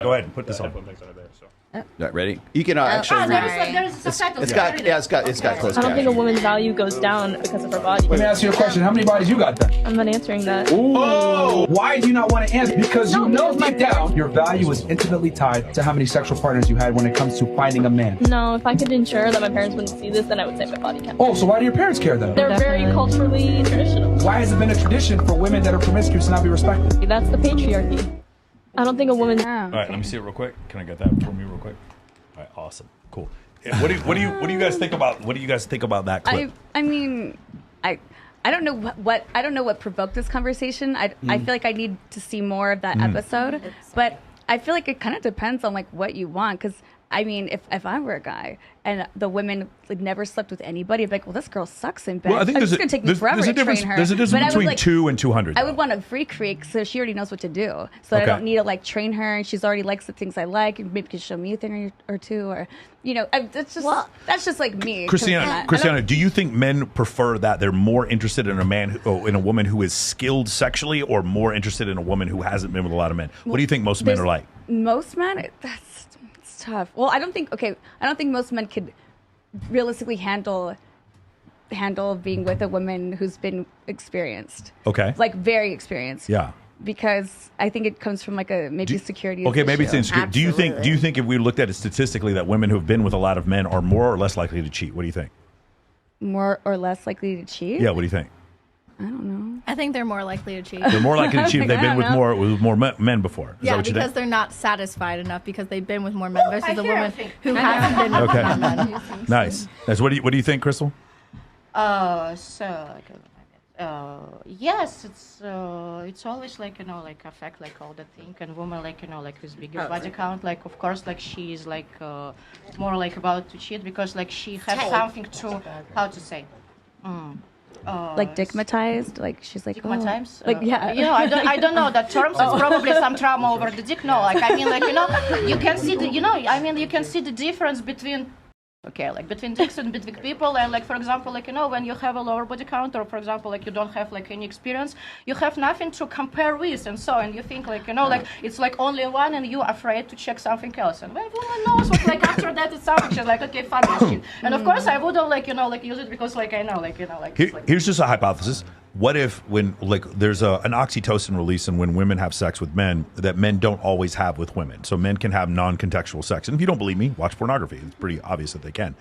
Go ahead and put this on. Right, ready? You can actually read there's subtitles. it's got closed I don't think a caption. woman's value goes down because of her body. Let me ask you a question. How many bodies you got then? I'm not answering that. Oh! Why do you not want to answer? Because you know deep down your value is intimately tied to how many sexual partners you had when it comes to finding a man. No, if I could ensure that my parents wouldn't see this, then I would say my body count. Oh, so why do your parents care then? They're very culturally traditional. Why has it been a tradition for women that are promiscuous to not be respected? That's the patriarchy. I don't think a woman. All right, let me see it real quick. Can I get that from you real quick? All right, awesome, cool. What do you guys think about? What do you guys think about that clip? I mean, I don't know what provoked this conversation. I feel like I need to see more of that episode, but I feel like it kind of depends on like what you want. Because I mean, if I were a guy and the women like never slept with anybody, I'd be like, well, this girl sucks in bed. Well, I think it's going to take me forever to train her. There's a difference between 2 and 200. I would want a free freak so she already knows what to do. So I don't need to like train her, and she's already likes the things I like, and maybe can show me a thing or two, or it's just that's just like me. Christiana, do you think men prefer that they're more interested in a woman who is skilled sexually, or more interested in a woman who hasn't been with a lot of men? What do you think most men are like? Most men, it's tough. Well, I don't think most men could realistically handle being with a woman who's been experienced. Okay. Like very experienced. Yeah. Because I think it comes from like a security. Okay, maybe it's issue. insecurity. Do you think if we looked at it statistically that women who've been with a lot of men are more or less likely to cheat? What do you think? More or less likely to cheat? Yeah, what do you think? I don't know. I think they're more likely to cheat. They're more likely to cheat if they've been with more men before. Is that what you because think? they're not satisfied enough because they've been with more men versus a woman who hasn't been with more men. Nice. What do you think, Crystal? Yes, it's always like like affect like all the thing, and woman like like with bigger body count, like of course like she is like more like about to cheat because like she has something to how to say. Like stigmatized, like she's like stigmatized, like yeah. I don't know that terms. It's probably some trauma over the dick. No, like I mean, like you can see the you can see the difference between. Okay, like between dicks and between people, and like for example, like when you have a lower body count, or for example, like you don't have like any experience, you have nothing to compare with, and you think like like it's like only one, and you're afraid to check something else, and when woman knows what like after that it's something, she's like okay, fuck this shit, and of course I wouldn't like like use it because like I know like Here's just a hypothesis. What if when like there's an oxytocin release and when women have sex with men that men don't always have with women, so men can have non-contextual sex, and if you don't believe me, watch pornography. It's pretty obvious that they can.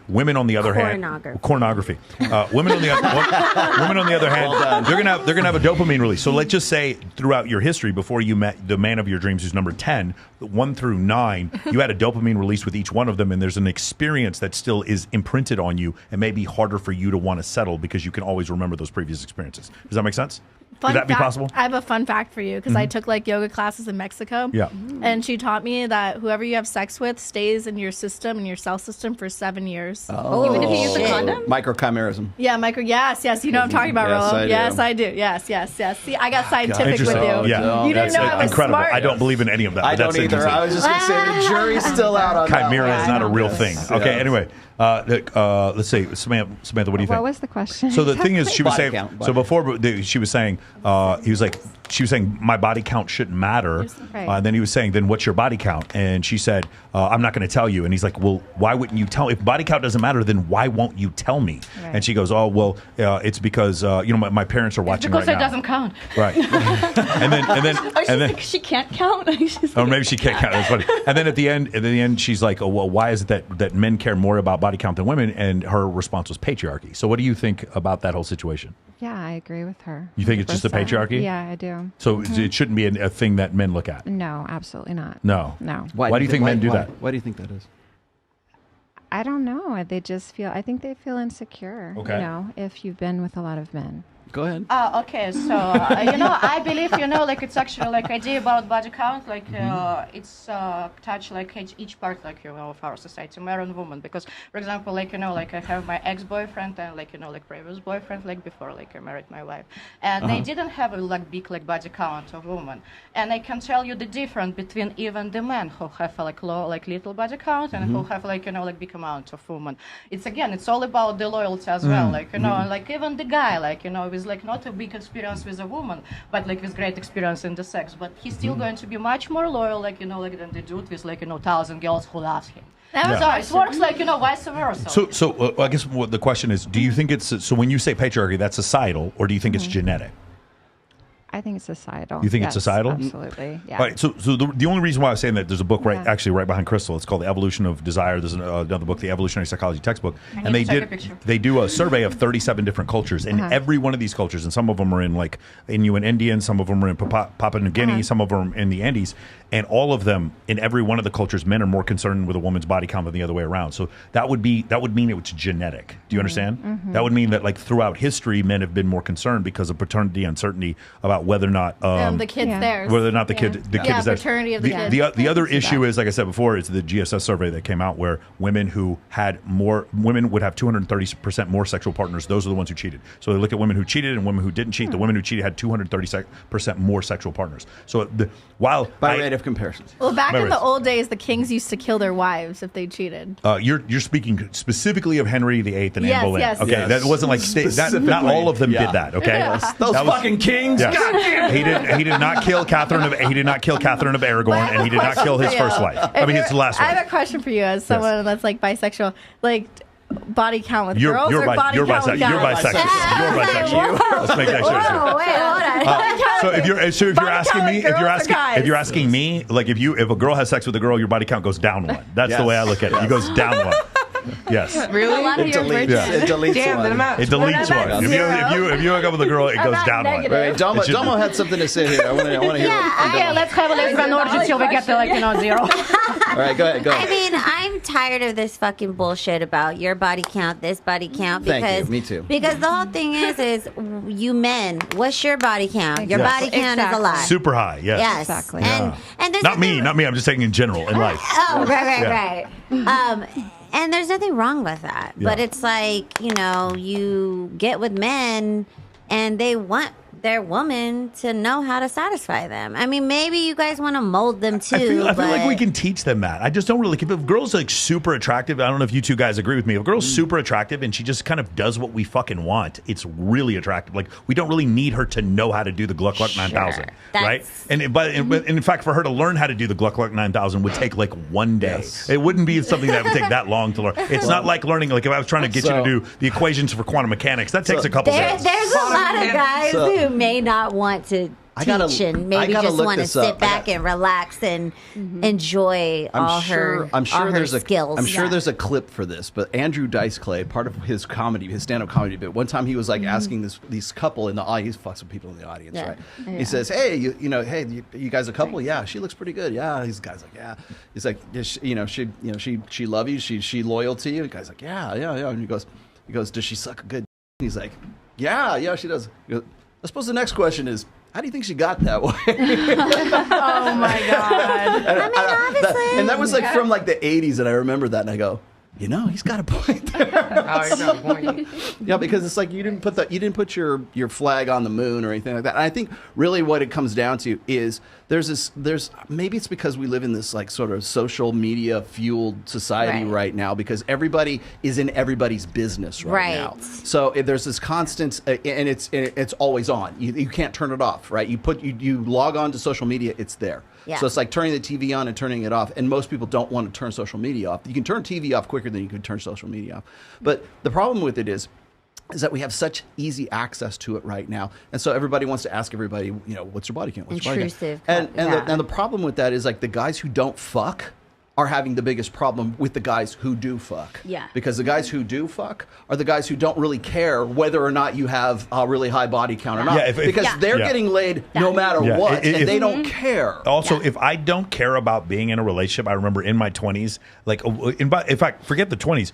Women on the other hand, pornography. Women on the other hand, they're gonna have a dopamine release. So let's just say throughout your history, before you met the man of your dreams, who's number 10, 1 through 9, you had a dopamine release with each one of them, and there's an experience that still is imprinted on you, and may be harder for you to want to settle because you can always remember those previous experiences. Does that make sense? Could that be possible? I have a fun fact for you because I took like yoga classes in Mexico. Yeah. And she taught me that whoever you have sex with stays in your system, in your cell system for 7 years. Oh, even if you use a condom? Microchimerism. Yeah, yes. You know what I'm talking about, Rolo. Yes, I do. Yes. See, I got scientific with you. Yeah. You didn't know I was incredible. smart. I don't believe in any of that. I don't either. I was just going to say the jury's still out on that. Chimera is not a real thing. Okay, anyway. Let's say, Samantha, what do you think? What was the question? So the thing is, she was Body saying, count. so before she was saying, she was saying my body count shouldn't matter. Right. And then he was saying, then what's your body count? And she said, I'm not going to tell you. And he's like, well, why wouldn't you tell? If body count doesn't matter, then why won't you tell me? Right. And she goes, oh, well, it's because, my parents are watching right now. Because it doesn't count. Right. and then she can't count. Or maybe she can't count. That's funny. And then at the end, she's like, "Oh, well, why is it that men care more about body count than women?" And her response was patriarchy. So, what do you think about that whole situation? Yeah, I agree with her. You think it's just the 100%. patriarchy? Yeah, I do. So it shouldn't be a thing that men look at. No, absolutely not. No. Why do you think men do that? Why do you think that is? I don't know. They just feel. I think they feel insecure. Okay. If you've been with a lot of men. Go ahead. Okay, so I believe like it's actually like idea about body count, like it's touch like each part like of our society, man and woman. Because for example, like like I have my ex-boyfriend and like like previous boyfriend, like before like I married my wife, and they didn't have a like big like body count of women, and I can tell you the difference between even the men who have like low like little body count and who have like like big amount of women. It's all about the loyalty as well, like like even the guy like with with like not a big experience with a woman, but like with great experience in the sex, but he's still going to be much more loyal, like, you know, like than the dude with like, you know, 1,000 girls who loves him. So it works like, you know, vice versa. So I guess what the question is, do you think it's, so when you say patriarchy, that's societal, or do you think it's genetic? I think it's societal. You think it's societal? Absolutely. Yeah. All right. So the only reason why I was saying that, there's a book right behind Crystal. It's called The Evolution of Desire. There's another book, the Evolutionary Psychology textbook, and they do a survey of 37 different cultures, and every one of these cultures, and some of them are in like Inuit Indian, some of them are in Papua New Guinea, some of them are in the Andes, and all of them, in every one of the cultures, men are more concerned with a woman's body count than the other way around. So that would mean it's genetic. Do you understand? That would mean that like throughout history, men have been more concerned because of paternity uncertainty about whether or not the kid's theirs. Whether or not the kid is theirs. Paternity of the kid. The other issue is, like I said before, is the GSS survey that came out where women would have 230% more sexual partners. Those are the ones who cheated. So they looked at women who cheated and women who didn't cheat. The women who cheated had 230% more sexual partners. So by rate of comparisons. Well, back in the old days, the kings used to kill their wives if they cheated. You're speaking specifically of Henry VIII and Anne Boleyn. Yes. Okay, that wasn't like not all of them did that. Okay, those fucking kings. Yes. God damn. He did not kill Catherine of Aragorn, and he did not kill his first wife. I mean, his last wife. I have a question for you as someone that's like bisexual. Like, body count with girls or body count with guys? You're bisexual. You're bisexual. Let's make that sure. Wait, hold on. So if you're asking me, like if a girl has sex with a girl, your body count goes down one. That's the way I look at it. It goes down one. Yes. Really? It deletes Damn, one. It deletes one. If you hook up with a girl, it goes down one. Wait, Domo had something to say here. I want to hear. Okay, let's have a lesbian orgy till we get to like, you know, 0. All right, go ahead. I mean, I'm tired of this fucking bullshit about your body count, this body count. Because, Thank you. Me too. Because the whole thing is you men, what's your body count? Your body count is a lie. Super high. Yes. Yes. Exactly. And there's Not me. I'm just saying in general in life. Oh, right. And there's nothing wrong with that. But it's like, you know, you get with men and they want their woman to know how to satisfy them. I mean, maybe you guys want to mold them too. I feel like we can teach them that. I just don't really. If a girl's like super attractive, I don't know if you two guys agree with me. If a girl's super attractive and she just kind of does what we fucking want, it's really attractive. Like, we don't really need her to know how to do the Gluck Gluck 9000, right? And in fact, for her to learn how to do the Gluck Gluck 9000 would take like one day. Yes. It wouldn't be something that would take that long to learn. It's not like learning. Like if I was trying to get you to do the equations for quantum mechanics, that takes a couple days. There's a lot of guys who may not want to teach and maybe just want to sit back and relax and enjoy all her skills. I'm sure there's a clip for this, but Andrew Dice Clay, part of his comedy, his stand-up comedy bit, one time he was like asking these couple in the audience, he fucks with people in the audience, right? Yeah. He says, "Hey, you guys a couple? Yeah, she looks pretty good. Yeah." These guys like, "Yeah." He's like, she love you? She loyal to you?" The guy's like, "Yeah." And he goes, "Does she suck a good?" He's like, "Yeah, she does." He goes, I suppose the next question is, how do you think she got that way? Oh my God. Obviously. And that was like from like the 80s, and I remember that, and I go, he's got a point there. He's got a point. Yeah, because it's like you didn't put your flag on the moon or anything like that. And I think really what it comes down to is maybe it's because we live in this like sort of social media fueled society right now, because everybody is in everybody's business right now. So if there's this constant and it's always on. You can't turn it off, right? You log on to social media, it's there. Yeah. So it's like turning the TV on and turning it off. And most people don't want to turn social media off. You can turn TV off quicker than you can turn social media off. But the problem with it is that we have such easy access to it right now. And so everybody wants to ask everybody, what's your body count? What's your body count? And the problem with that is like the guys who don't fuck are having the biggest problem with the guys who do fuck. Yeah. Because the guys who do fuck are the guys who don't really care whether or not you have a really high body count or not. Yeah, because they're getting laid no matter what, and they don't care. Also, if I don't care about being in a relationship, I remember in my 20s, like, in fact, forget the 20s,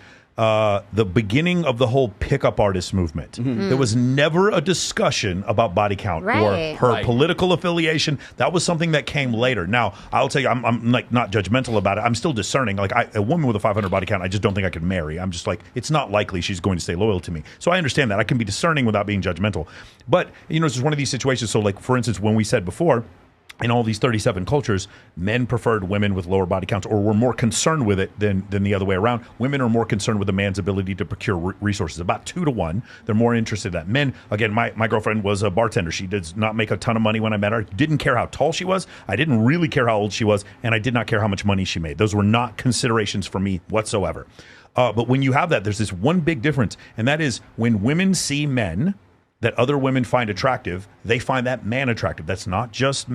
the beginning of the whole pickup artist movement. There was never a discussion about body count or her political affiliation. That was something that came later. Now, I'll tell you, I'm like not judgmental about it. I'm still discerning. Like a woman with a 500 body count, I just don't think I could marry. I'm just like, it's not likely she's going to stay loyal to me. So I understand that. I can be discerning without being judgmental. But, this is one of these situations. So like, for instance, when we said before, in all these 37 cultures, men preferred women with lower body counts or were more concerned with it than the other way around. Women are more concerned with a man's ability to procure resources, about 2 to 1. They're more interested in that. Men, again, my girlfriend was a bartender. She does not make a ton of money when I met her. Didn't care how tall she was. I didn't really care how old she was. And I did not care how much money she made. Those were not considerations for me whatsoever. But when you have that, there's this one big difference. And that is when women see men that other women find attractive, they find that man attractive. That's not just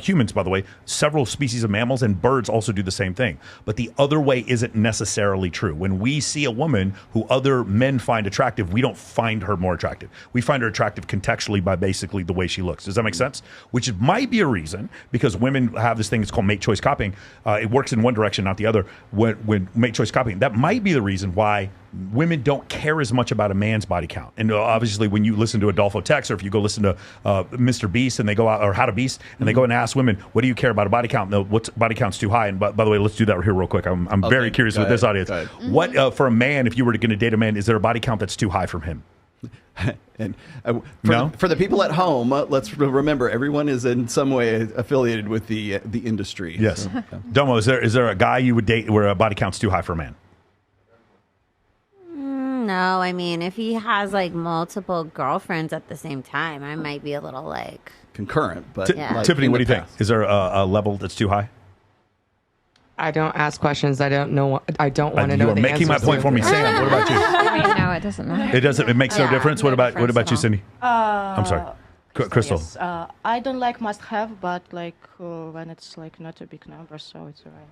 humans, by the way. Several species of mammals and birds also do the same thing. But the other way isn't necessarily true. When we see a woman who other men find attractive, we don't find her more attractive. We find her attractive contextually by basically the way she looks. Does that make sense? Which might be a reason, because women have this thing, it's called mate choice copying. It works in one direction, not the other. When mate choice copying, that might be the reason why women don't care as much about a man's body count. And obviously, when you listen to Adolfo Tex, or if you go listen to Mr. Beast and they go out, or How to Beast, and they go and ask women, what do you care about a body count? No, what's body count's too high? And by the way, let's do that here real quick. I'm very curious with this audience. What, for a man, if you were going to date a man, is there a body count that's too high from him? And No? for the people at home, let's remember everyone is in some way affiliated with the industry. Yes. So, Domo, is there a guy you would date where a body count's too high for a man? No, I mean, if he has like multiple girlfriends at the same time, I might be a little like concurrent. But like Tiffany, in what do the you think? past. Is there a level that's too high? I don't ask questions. I don't know. I don't want to You know. are the making my answers point to. for me, Sam. What about you? I mean, no, it doesn't matter. It doesn't. It makes no Yeah, difference. no What about difference you, at all. Cindy? I'm sorry, Crystal. Yes, I don't like must have, but like when it's like not a big number, so it's alright.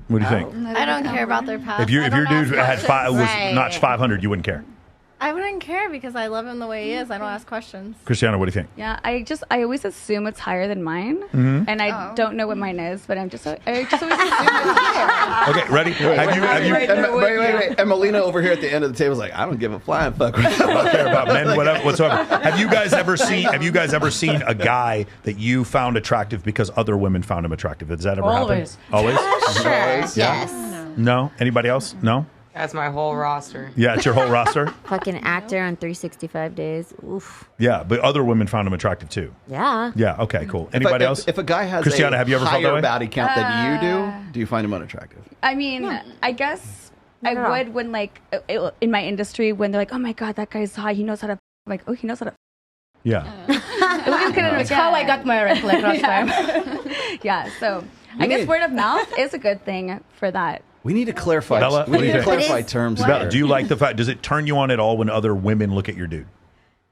What do you think? I don't care about their past. If your I don't dude ask had was questions. notched 500, you wouldn't care. I wouldn't care because I love him the way he is. I don't ask questions. Christiana, what do you think? Yeah, I always assume it's higher than mine, Mhm. and I don't know what mine is, but I just always assume it's higher. Okay, ready? Have you? Wait. And Melina over here at the end of the table is like, I don't give a flying fuck. I don't care about men whatsoever. Have you guys ever seen a guy that you found attractive because other women found him attractive? Has that ever Always. happened? Always. sure. Yeah? Yes. No. Anybody else? No. That's my whole roster. Yeah, it's your whole roster. Fucking actor on 365 days. Oof. Yeah, but other women found him attractive too. Yeah. Yeah. Okay. Cool. Anybody else? If a guy has Christiana, have you ever felt that higher way? body count than you do you find him unattractive? I mean, I guess I at all. would when like in my industry when they're like, oh my god, that guy's high. He knows how to. I'm like, oh, he knows how to. Yeah. That's how I got married like last time. Yeah. So I guess word of mouth is a good thing for that. We need to clarify. Bella, we what do need you to think? clarify terms. Bella, here. do you like the fact? Does it turn you on at all when other women look at your dude?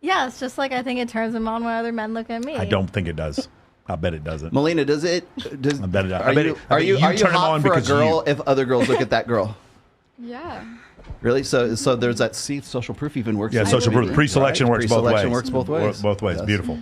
Yeah, it's just like I think it turns him on when other men look at me. I don't think it does. I bet it doesn't. Melina, does it? Does I bet it does. Are you turn him hot on for a because girl if other girls look at that girl? Yeah. Really? So there's that. See, social proof even works. Yeah, in social media, proof. Pre-selection right? works both ways. Pre-selection works both ways. Both ways. Yes. Beautiful.